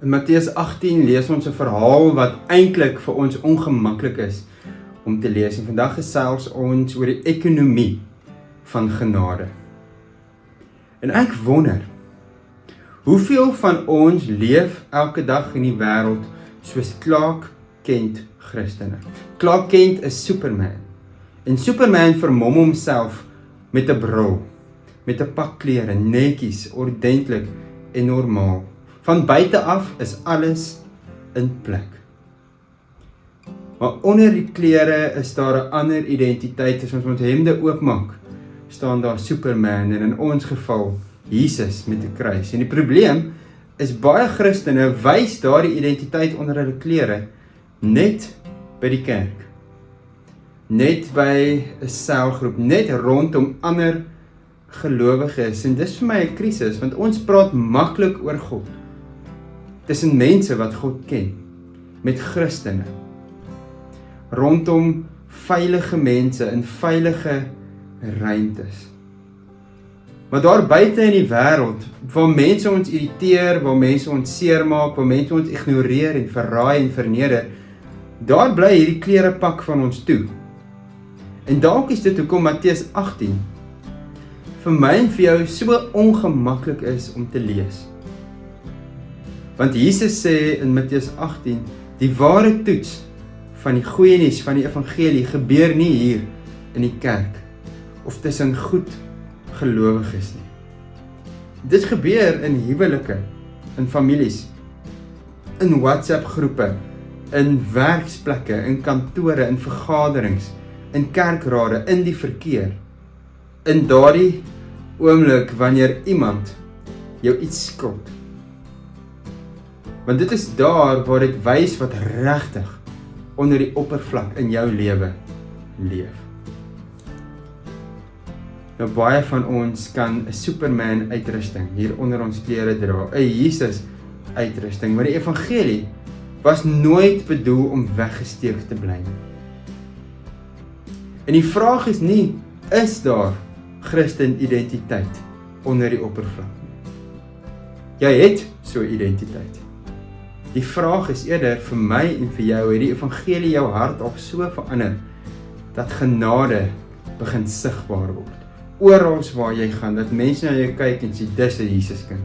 In Matteus 18 lees ons 'n verhaal wat eintlik vir ons ongemaklik is om te lees. En vandag gesels ons oor die ekonomie van genade. En ek wonder, hoeveel van ons leef elke dag in die wêreld soos Clark Kent Christene? Clark Kent is Superman. En Superman vermom homself met 'n bril, met 'n pak klere, netjies, ordentlik en normaal. Van buite af is alles in plek. Maar onder die klere is daar 'n ander identiteit. As ons hemde oopmaak, staan daar Superman en in ons geval Jesus met 'n kruis. En die probleem is baie Christene wys daardie identiteit onder hulle klere net by die kerk. Net by 'n selgroep, net rondom ander gelowiges. En dis vir my 'n krisis, want ons praat maklik oor God tussen mense wat God ken, met Christene, rondom veilige mense in veilige ruimtes. Maar daar buite in die wêreld, waar mense ons irriteer, waar mense ons seermaak, waar mense ons ignoreer en verraai en verneder, daar bly hierdie klerepak van ons toe. En dalk is dit hoekom Matteus 18 vir my en vir jou so ongemaklik is om te lees. Want Jesus sê in Matteus 18, die ware toets van die goeie nuus van die evangelie gebeur nie hier in die kerk of tussen goed gelowiges nie. Dit gebeur in huwelike, in families, in WhatsApp groepe, in werksplekke, in kantore, in vergaderings, in kerkrade, in die verkeer. In daardie oomblik wanneer iemand jou iets skuld. Want dit is daar waar dit wys wat regtig onder die oppervlak in jou lewe leef. Nou baie van ons kan 'n Superman uitrusting hier onder ons klere dra, 'n Jesus uitrusting, maar die evangelie was nooit bedoel om weggesteek te bly. En die vraag is nie, is daar Christen identiteit onder die oppervlak nie? Jy het so 'n identiteit. Die vraag is eerder vir my en vir jou, het die evangelie jou hart al so verander, dat genade begin sigbaar word. Oral waar jy gaan, dat mense na jou kyk en sê, dis 'n Jesuskind.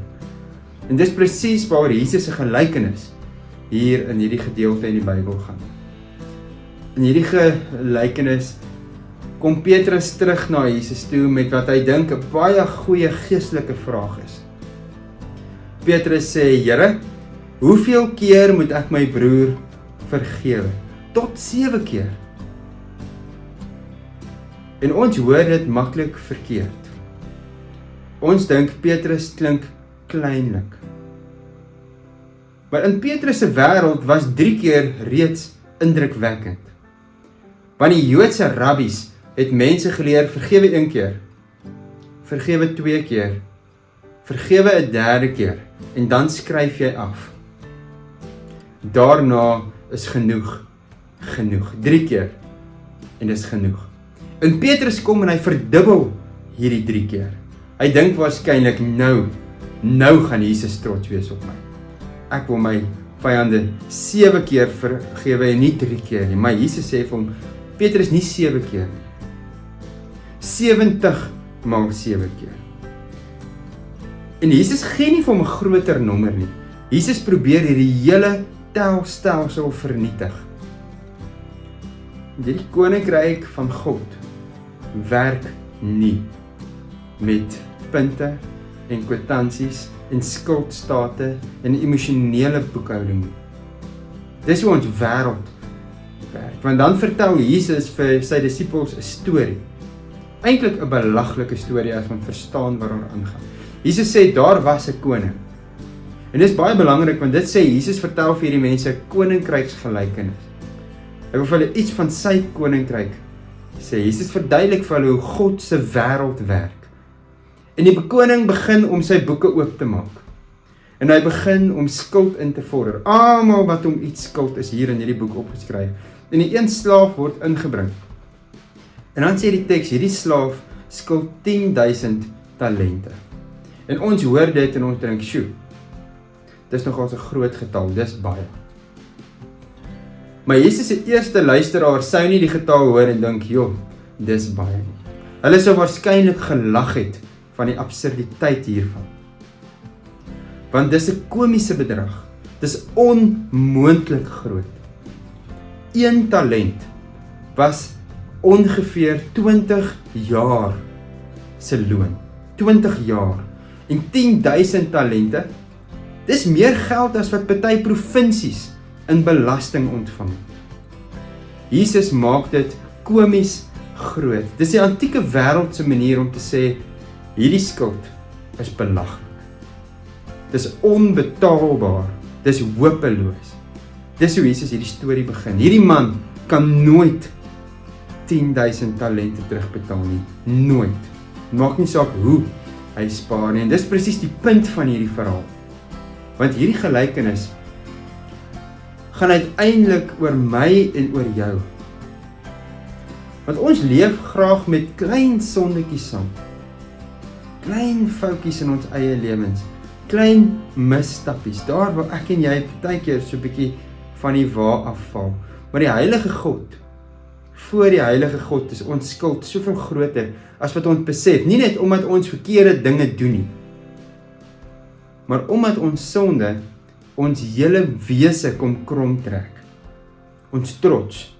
En dis presies waar Jesus se gelykenis hier in hierdie gedeelte in die Bybel gaan. In hierdie gelykenis kom Petrus terug na Jesus toe met wat hy dink 'n baie goeie geestelike vraag is. Petrus sê, Here, hoeveel keer moet ek my broer vergewe? Tot 7 keer. En ons hoor dit maklik verkeerd. Ons dink Petrus klink kleinlik. Maar in Petrus se wêreld was 3 keer reeds indrukwekkend. Want die Joodse rabbies het mense geleer, vergewe 1 keer, vergewe 2 keer, vergewe 'n 3de keer, en dan skryf jy af. Daarna is genoeg, 3 keer, en dis genoeg. En Petrus kom en hy verdubbel hierdie 3 keer. Hy dink waarskynlik, nou gaan Jesus trots wees op my. Ek wil my vyande 7 keer vergewe en nie 3 keer nie. Maar Jesus sê vir hom, Petrus, nie 7 keer nie. 70 maal 7 keer. En Jesus gee nie vir hom 'n groter nommer nie. Jesus probeer hierdie hele telstelsel vernietig. Die koninkryk van God werk nie met punte en kwitansies en skuldstate en emosionele boekhouding nie. Dis hoe ons wêreld werk. Want dan vertel Jesus vir sy disippels 'n storie. Eintlik 'n belaglike storie as ons verstaan wat daar aangaan. Jesus sê daar was 'n koning. En dit is baie belangrik want dit sê Jesus vertel vir hierdie mense 'n koninkryksgelykenis. Hy wil vir hulle iets van sy koninkryk sê. Jesus verduidelik vir hulle hoe God se wêreld werk. En die koning begin om sy boeke oop te maak. En hy begin om skuld in te vorder. Almal wat hom iets skuld is hier in hierdie boek opgeskryf. En die een slaaf word ingebring. En dan sê die teks, hierdie slaaf skuld 10.000 talente. En ons hoor dit en ons dink, sjoe, dis nogals 'n groot getal, dis baie. Maar Jesus se eerste luisteraar sou nie die getal hoor en dink, joh, dis baie nie. Hulle sou waarskynlik gelag het van die absurditeit hiervan. Want dis 'n komiese bedrag. Dis onmoontlik groot. 1 talent was ongeveer 20 jaar se loon. 20 jaar. En 10.000 talente, dis meer geld as wat party provinsies in belasting ontvang. Jesus maak dit komies groot. Dis die antieke wêreld se manier om te sê, hierdie skuld is belaglik. Dis onbetaalbaar. Dis hopeloos. Dis hoe Jesus hierdie storie begin. Hierdie man kan nooit 10.000 talente terugbetaal nie. Nooit. Maak nie saak hoe hy spaar nie. En dis presies die punt van hierdie verhaal. Want hierdie gelykenis gaan uiteindelik oor my en oor jou. Want ons leef graag met klein sondetjies saam. Klein foutjies in ons eie lewens. Klein misstappies. Daar waar ek en jy partykeer so 'n bietjie van die wa afval. Maar die heilige God, voor die heilige God is ons skuld soveel groter as wat ons besef. Nie net omdat ons verkeerde dinge doen nie, maar omdat ons sonde ons hele wese kom krom trek. Ons trots,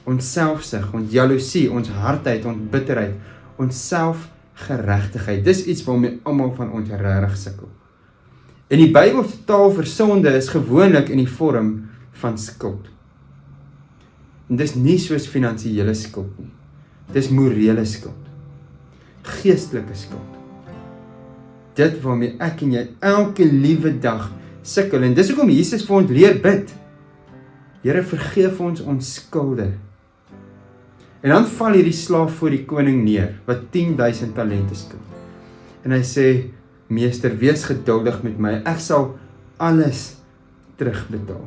ons selfsug, ons jaloesie, ons hardheid, ons bitterheid, ons selfgeregtigheid. Dis iets waarmee almal van ons regtig sukkel. En die Bybelse taal vir sonde is gewoonlik in die vorm van skuld. En dis nie soos finansiële skuld nie. Dis morele skuld. Geestelike skuld. Dit waarmee ek en jy elke liewe dag sukkel. En dis hoekom Jesus vir ons leer bid. Here, vergeef ons skulde. En dan val hierdie slaaf voor die koning neer, wat 10.000 talente skuld. En hy sê, meester, wees geduldig met my, ek sal alles terugbetaal.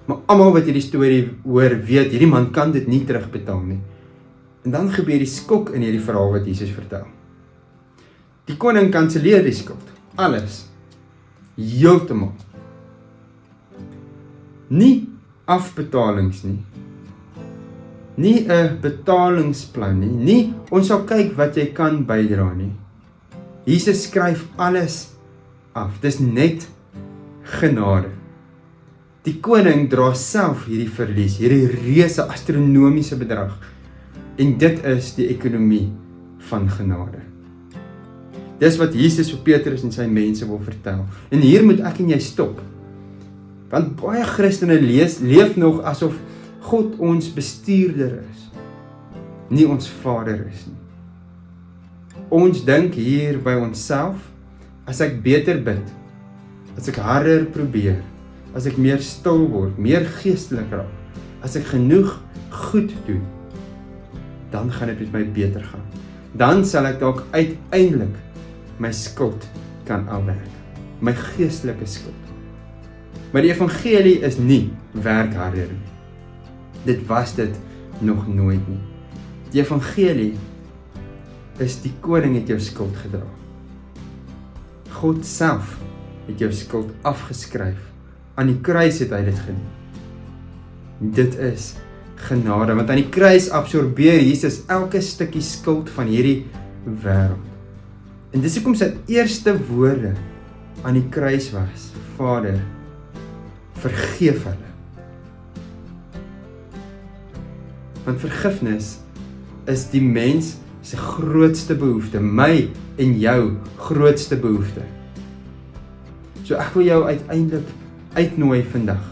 Maar almal wat hierdie storie hoor, weet, hierdie man kan dit nie terugbetaal nie. En dan gebeur die skok in hierdie verhaal wat Jesus vertel. Die koning kanselleer die skuld, alles, heeltemal. Nie afbetalings nie, nie 'n betalingsplan nie, nie ons sal kyk wat jy kan bydra nie. Jesus skryf alles af, dis net genade. Die koning dra self hierdie verlies, hierdie reuse astronomiese bedrag. En dit is die ekonomie van genade. Dis wat Jesus vir Petrus en sy mense wil vertel. En hier moet ek en jy stop. Want baie Christene leef nog asof God ons bestuurder is, nie ons Vader is nie. Ons dink hier by onsself, as ek beter bid, as ek harder probeer, as ek meer stil word, meer geestelik raak, as ek genoeg goed doen, dan gaan dit met my beter gaan. Dan sal ek dalk uiteindelik my skuld kan afwerk, my geestelike skuld. Maar die evangelie is nie werk harder nie. Dit was dit nog nooit nie. Die evangelie is die koning het jou skuld gedra. God self het jou skuld afgeskryf. Aan die kruis het hy dit gedoen. Dit is genade, want aan die kruis absorbeer Jesus elke stukkie skuld van hierdie wêreld. En dis hoekom sy eerste woorde aan die kruis was, Vader, vergeef hulle. Want vergifnis is die mens se grootste behoefte, my en jou grootste behoefte. So ek wil jou uiteindelik uitnooi vandag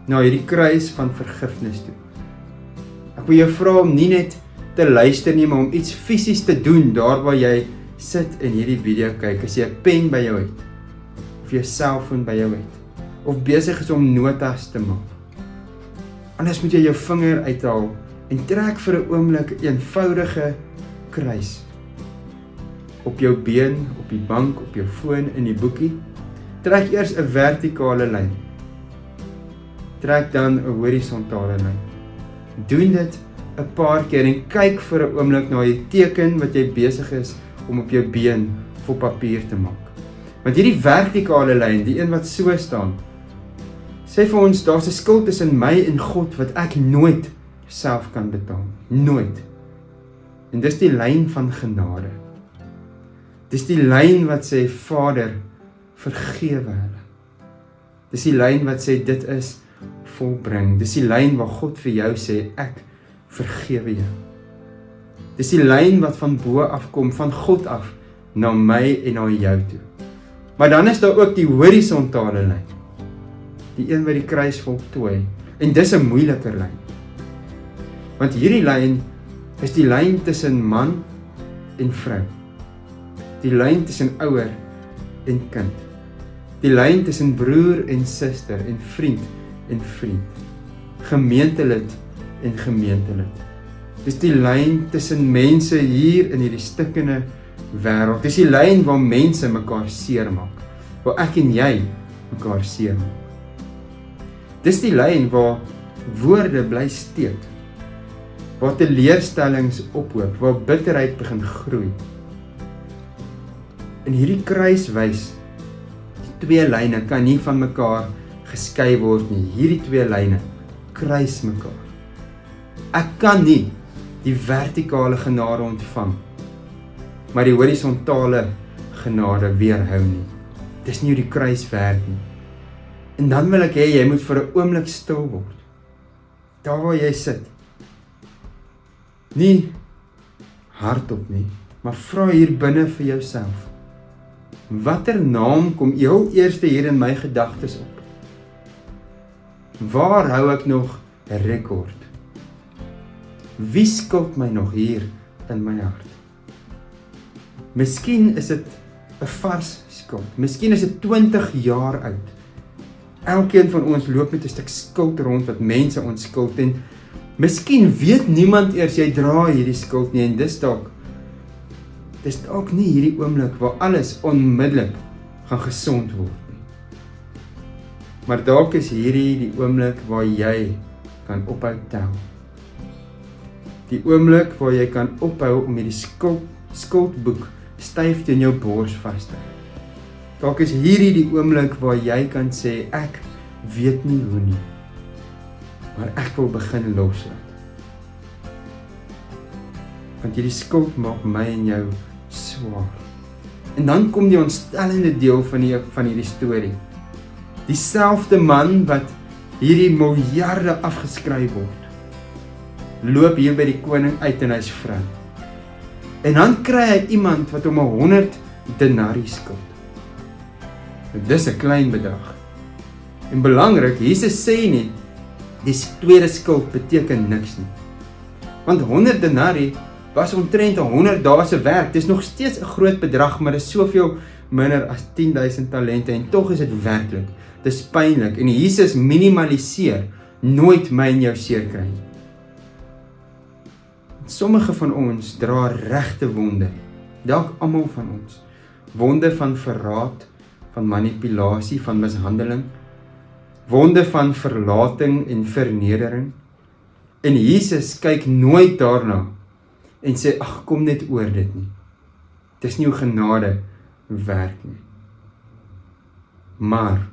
na hierdie kruis van vergifnis toe. Ek wil jou vra om nie net te luister nie, maar om iets fisies te doen daar waar jy sit en hierdie video kyk. As jy 'n pen by jou het, of jou selfoon by jou het, of besig is om notas te maak. Anders moet jy jou vinger uithaal en trek vir 'n oomblik 'n eenvoudige kruis. Op jou been, op die bank, op jou foon, in die boekie. Trek eers 'n vertikale lyn. Trek dan 'n horisontale lyn. Doen dit 'n paar keer en kyk vir 'n oomblik na die teken wat jy besig is om op jou been of op papier te maak. Want hierdie vertikale lyn, die een wat so staan, sê vir ons, daar's 'n skuld tussen my en God wat ek nooit self kan betaal. Nooit. En dis die lyn van genade. Dis die lyn wat sê, Vader, vergewe hulle. Dis die lyn wat sê, dit is volbring. Dis die lyn waar God vir jou sê, ek vergewe jou. Dis die lyn wat van bo afkom, van God af, na my en na jou toe. Maar dan is daar ook die horisontale lyn. Die een wat die kruis voltooi. En dis 'n moeiliker lyn. Want hierdie lyn is die lyn tussen man en vrou. Die lyn tussen ouer en kind. Die lyn tussen broer en suster en vriend en vriend. Gemeentelid en gemeentelid. Dis die lyn tussen mense hier in hierdie stikkende wêreld. Dis die lyn waar mense mekaar seermaak. Waar ek en jy mekaar seermaak. Dis die lyn waar woorde bly steek. Waar teleurstellings ophoop, waar bitterheid begin groei. En hierdie kruis wys, die twee lyne kan nie van mekaar geskei word nie. Hierdie twee lyne kruis mekaar. Ek kan nie die vertikale genade ontvang, maar die horisontale genade weerhou nie. Dis nie hoe die kruis werk nie. En dan wil ek hê jy moet vir 'n oomblik stil word. Daar waar jy sit. Nie hardop nie, maar vra hier binne vir jouself. Watter naam kom heel eerste hier in my gedagtes op? Waar hou ek nog 'n rekord? Wie skuld my nog hier in my hart? Miskien is dit 'n vars skuld. Miskien is dit 20 jaar oud. Elkeen van ons loop met 'n stuk skuld rond wat mense ons skuld en miskien weet niemand eers jy dra hierdie skuld nie en dis dalk nie hierdie oomblik waar alles onmiddellik gaan gesond word nie. Maar dalk is hierdie die oomblik waar jy kan ophou tel. Die oomblik waar jy kan ophou om hierdie skuldboek styf teen jou bors vas te hou. Dalk is hierdie die oomblik waar jy kan sê, ek weet nie hoe nie, maar ek wil begin loslaat. Want hierdie skuld maak my en jou swaar. En dan kom die ontstellende deel van hierdie storie. Dieselfde man wat hierdie miljarde afgeskryf word, loop hier by die koning uit en hy's vry. En dan kry hy iemand wat hom 100 denarii skuld. Dis 'n klein bedrag. En belangrik, Jesus sê nie, die tweede skuld beteken niks nie. Want 100 denarii was omtrent 100 dae se werk. Dis nog steeds 'n groot bedrag, maar dis soveel minder as 10,000 talente en tog is dit werklik. Dis pynlik en Jesus minimaliseer nooit my en jou seer kry. Sommige van ons dra regte wonde, dalk almal van ons. Wonde van verraad, van manipulasie, van mishandeling, wonde van verlating en vernedering. En Jesus kyk nooit daarna en sê, ag, kom net oor dit nie. Dis nie hoe genade werk nie. Maar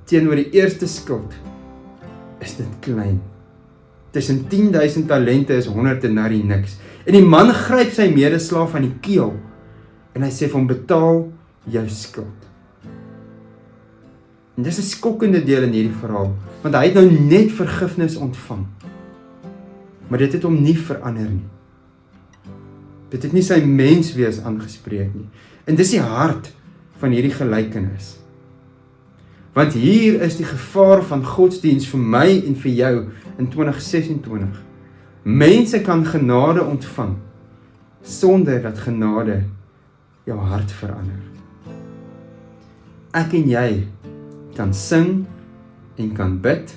teenoor die eerste skuld is dit klein. Tussen 10,000 talente is 100 denarii niks. En die man gryp sy medeslaaf aan die keel en hy sê vir hom, betaal jou skuld. En dis 'n skokkende deel in hierdie verhaal, want hy het nou net vergifnis ontvang. Maar dit het hom nie verander nie. Dit het nie sy menswees aangespreek nie. En dis die hart van hierdie gelykenis. Want hier is die gevaar van godsdiens vir my en vir jou in 2026. Mense kan genade ontvang sonder dat genade jou hart verander. Ek en jy kan sing en kan bid,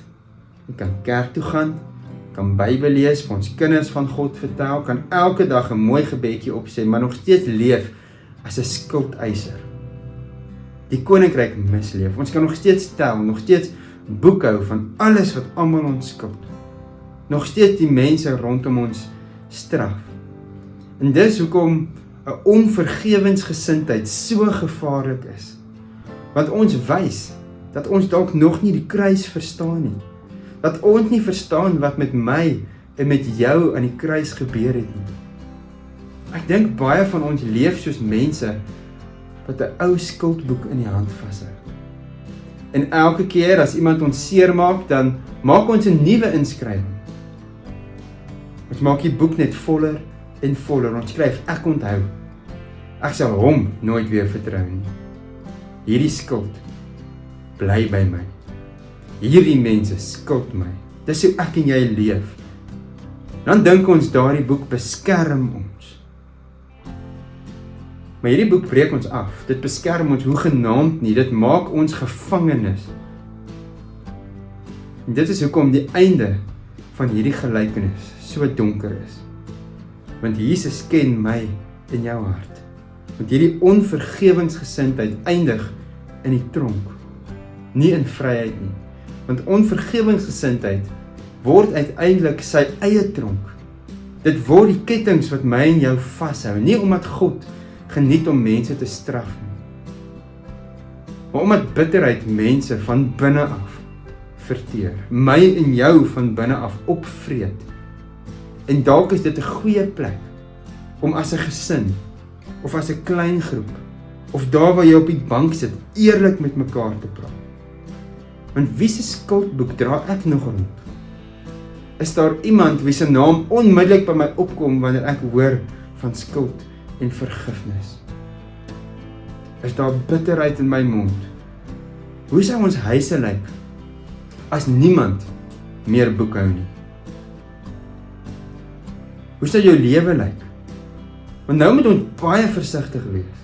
en kan kerk toe gaan, kan Bybel lees, vir ons kinders van God vertel, kan elke dag 'n mooi gebedjie opsê, maar nog steeds leef as 'n skuldeiser. Die koninkryk misleef. Ons kan nog steeds tel, nog steeds boekhou van alles wat almal ons skuld. Nog steeds die mense rondom ons straf. En dis hoekom 'n onvergewensgesindheid so gevaarlik is. Want ons wys dat ons dalk nog nie die kruis verstaan nie. Dat ons nie verstaan wat met my en met jou aan die kruis gebeur het nie. Ek dink baie van ons leef soos mense wat 'n ou skuldboek in die hand vashou. En elke keer as iemand ons seermaak, dan maak ons 'n nuwe inskrywing. Ons maak die boek net voller en voller. Ons skryf, ek onthou. Ek sal hom nooit weer vertrou nie. Hierdie skuld bly by my. Hierdie mense skuld my. Dis hoe ek en jy leef. Dan dink ons daardie boek beskerm ons. Maar hierdie boek breek ons af. Dit beskerm ons hoegenaamd nie. Dit maak ons gevangenes. En dit is hoekom die einde van hierdie gelykenis so donker is. Want Jesus ken my en jou hart. Want hierdie onvergewensgesindheid eindig in die tronk, nie in vryheid nie. Want onvergewensgesindheid word uiteindelik sy eie tronk. Dit word die kettinge wat my en jou vashou, nie omdat God geniet om mense te straf nie, maar omdat bitterheid mense van binne af verteer, my en jou van binne af opvreet. En dalk is dit 'n goeie plek om as 'n gesin of as 'n klein groep of daar waar jy op die bank sit, eerlik met mekaar te praat. Want wie se skuldboek dra ek nog rond? Is daar iemand wie se naam onmiddellik by my opkom wanneer ek hoor van skuld en vergifnis? Is daar bitterheid in my mond? Hoe sou ons huise lyk as niemand meer boekhou nie? Hoe sou jou lewe lyk? Want nou moet ons baie versigtig wees.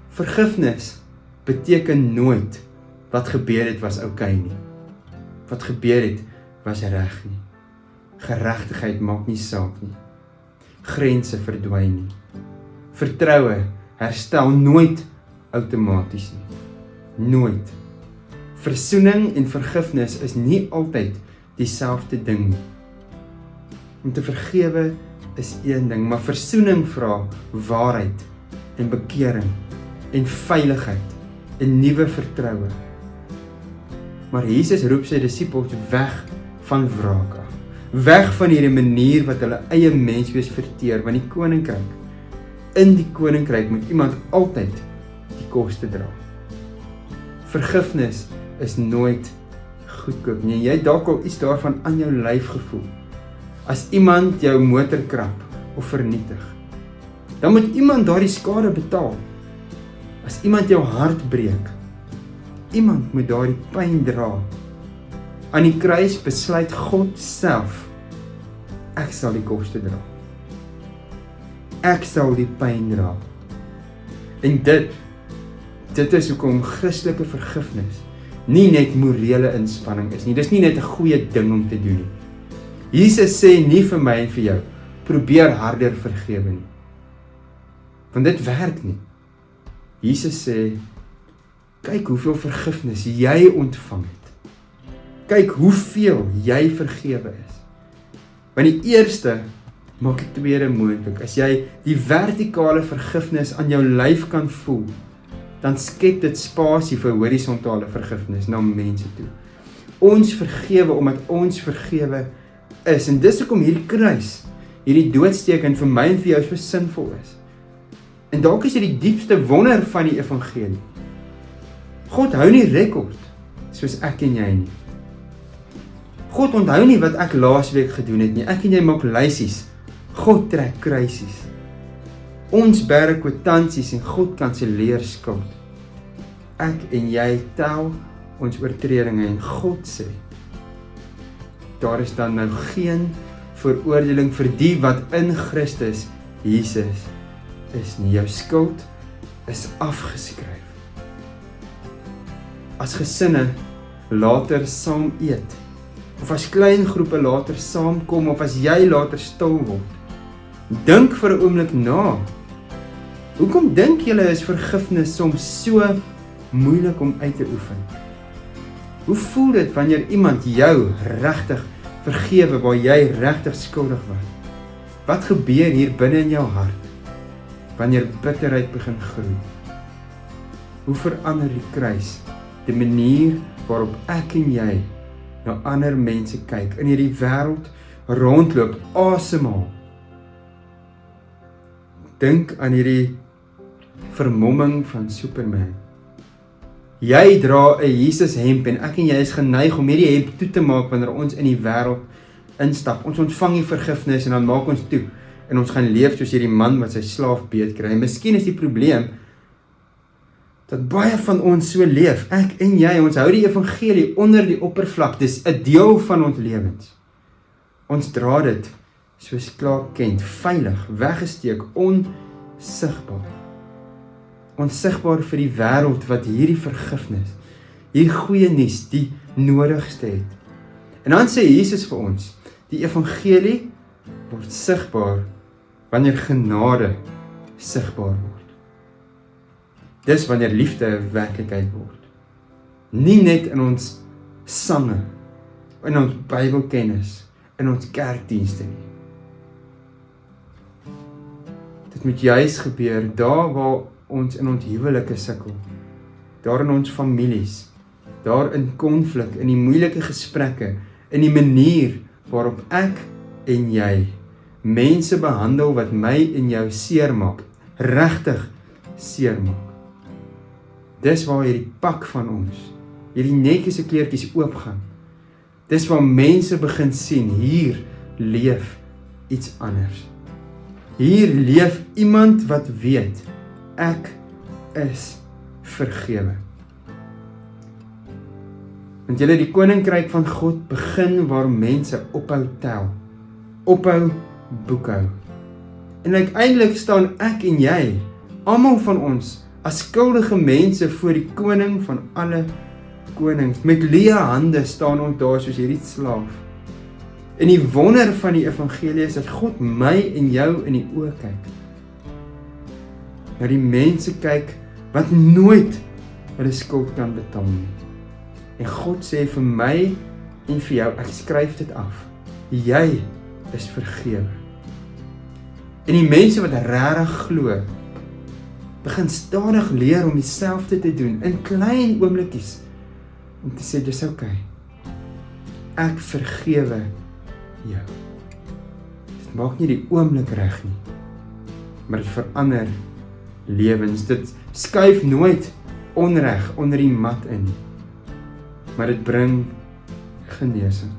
Vergifnis beteken nooit wat gebeur het was oukei nie. Wat gebeur het was reg nie. Geregtigheid maak nie saak nie. Grense verdwyn nie. Vertroue herstel nooit outomaties nie. Nooit. Versoening en vergifnis is nie altyd dieselfde ding nie. Om te vergewe is een ding, maar versoening vra waarheid en bekering en veiligheid en nuwe vertroue. Maar Jesus roep sy disippels weg van wraak af. Weg van hierdie manier wat hulle eie menswees verteer, want in die koninkryk moet iemand altyd die koste dra. Vergifnis is nooit goedkoop nie. Jy dalk al iets daarvan aan jou lyf gevoel. As iemand jou motor krap of vernietig, dan moet iemand daardie skade betaal. As iemand jou hart breek, iemand moet daardie pyn dra. Aan die kruis besluit God self, ek sal die koste dra. Ek sal die pyn dra. En dit is hoekom Christelike vergifnis nie net morele inspanning is nie. Dis nie net 'n goeie ding om te doen nie. Jesus sê nie vir my en vir jou, probeer harder vergewe nie. Want dit werk nie. Jesus sê, kyk hoeveel vergifnis jy ontvang het. Kyk hoeveel jy vergewe is. Want die eerste maak die tweede moontlik. As jy die vertikale vergifnis aan jou lyf kan voel, dan skep dit spasie vir horisontale vergifnis na mense toe. Ons vergewe omdat ons vergewe is. En dis hoekom hierdie kruis, hierdie doodsteken vir my en vir jou so sinvol is. En dalk is dit die diepste wonder van die evangelie. God hou nie rekord soos ek en jy nie. God onthou nie wat ek laasweek gedoen het nie. Ek en jy maak lysies. God trek kruisies. Ons bære kwitansies en God kanselleer skuld. Ek en jy tel ons oortredinge en God sê, daar is dan nou geen veroordeling vir die wat in Christus Jesus is nie. Jou skuld is afgeskryf. As gesinne later saam eet, of as klein groepe later saamkom, of as jy later stil word, dink vir 'n oomblik na. Hoekom dink julle is vergifnis soms so moeilik om uit te oefen? Hoe voel dit wanneer iemand jou regtig vergewe waar jy regtig skuldig was? Wat gebeur hier binne in jou hart? wanneer bitterheid begin groei? Hoe verander die kruis die manier waarop ek en jy na ander mense kyk, in hierdie wêreld rondloop, asemhaal? Dink aan hierdie vermomming van Superman. Jy dra 'n Jesus hemp en ek en jy is geneig om hierdie hemp toe te maak wanneer ons in die wêreld instap. Ons ontvang die vergifnis en dan maak ons toe en ons gaan leef soos hierdie man wat sy slaaf beet kry. En miskien is die probleem dat baie van ons so leef, ek en jy, ons hou die evangelie onder die oppervlak, dis 'n deel van ons lewens. Ons dra dit soos Clark Kent, veilig, weggesteek, onsigbaar. Onsigbaar vir die wêreld wat hierdie vergifnis, hierdie goeie nuus, die nodigste het. En dan sê Jesus vir ons, die evangelie word sigbaar wanneer genade sigbaar word. Dis wanneer liefde 'n werklikheid word. Nie net in ons sange, in ons Bybelkennis, in ons kerkdienste nie. Dit moet juis gebeur daar waar ons in ons huwelike sukkel, daar in ons families, daar in konflik, in die moeilike gesprekke, in die manier waarop ek en jy mense behandel wat my en jou seermaak, regtig seermaak. Dis waar hierdie pak van ons, hierdie netjiese kleertjies oopgaan. Dis waar mense begin sien, hier leef iets anders. Hier leef iemand wat weet, ek is vergewe. Want julle, die koninkryk van God begin waar mense ophou tel, ophou boekhou. En uiteindelik staan ek en jy, almal van ons, as skuldige mense voor die koning van alle konings. Met leë hande staan ons daar soos hierdie slaaf. En die wonder van die evangelie is dat God my en jou in die oë kyk. Na die mense kyk wat nooit hulle skuld kan betaal nie. En God sê vir my en vir jou, ek skryf dit af. Jy is vergewe. En die mense wat regtig glo, begin stadig leer om dieselfde te doen in klein oomblikies om te sê dis okay. Ek vergewe jou. Dit maak nie die oomblik reg nie, maar dit verander lewens. Dit skuif nooit onreg onder die mat in, maar dit bring genesing.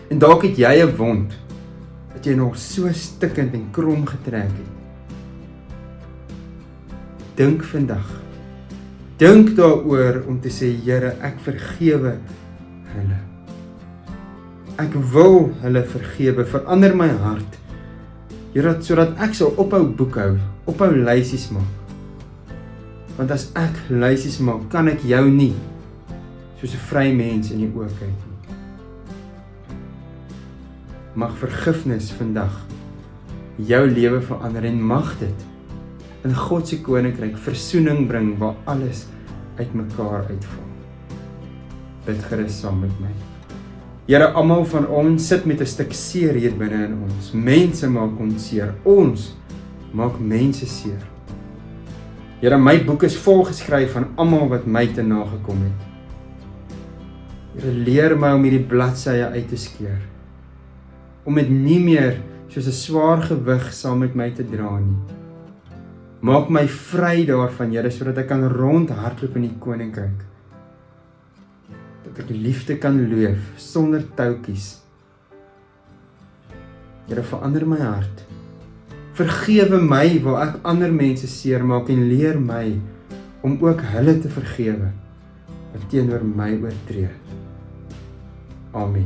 En dalk het jy 'n wond wat jy nog so stikkend en krom getrek het. Dink vandag. Dink daaroor om te sê, Here, ek vergewe hulle. Ek wil hulle vergewe. Verander my hart. Here, sodat ek sal ophou boekhou, ophou lysies maak. Want as ek lysies maak, kan ek jou nie soos 'n vry mens in die oë kyk nie. Mag vergifnis vandag jou lewe verander en mag dit in God se koninkryk versoening bring waar alles uitmekaar uitval. Bid gerus saam met my. Here, almal van ons sit met 'n stuk seer hier binne in ons. Mense maak ons seer. Ons maak mense seer. Here, my boek is vol geskryf van almal wat my te nagekom het. Here, leer my om hierdie bladsye uit te skeur. Om dit nie meer soos 'n swaar gewig saam met my te dra nie. Maak my vry daarvan, Here, sodat ek kan rondhardloop in die koninkryk. Dat ek liefde kan leef sonder toutjies. Here, verander my hart. Vergewe my waar ek ander mense seermaak en leer my om ook hulle te vergewe wat teenoor my oortree. Amen.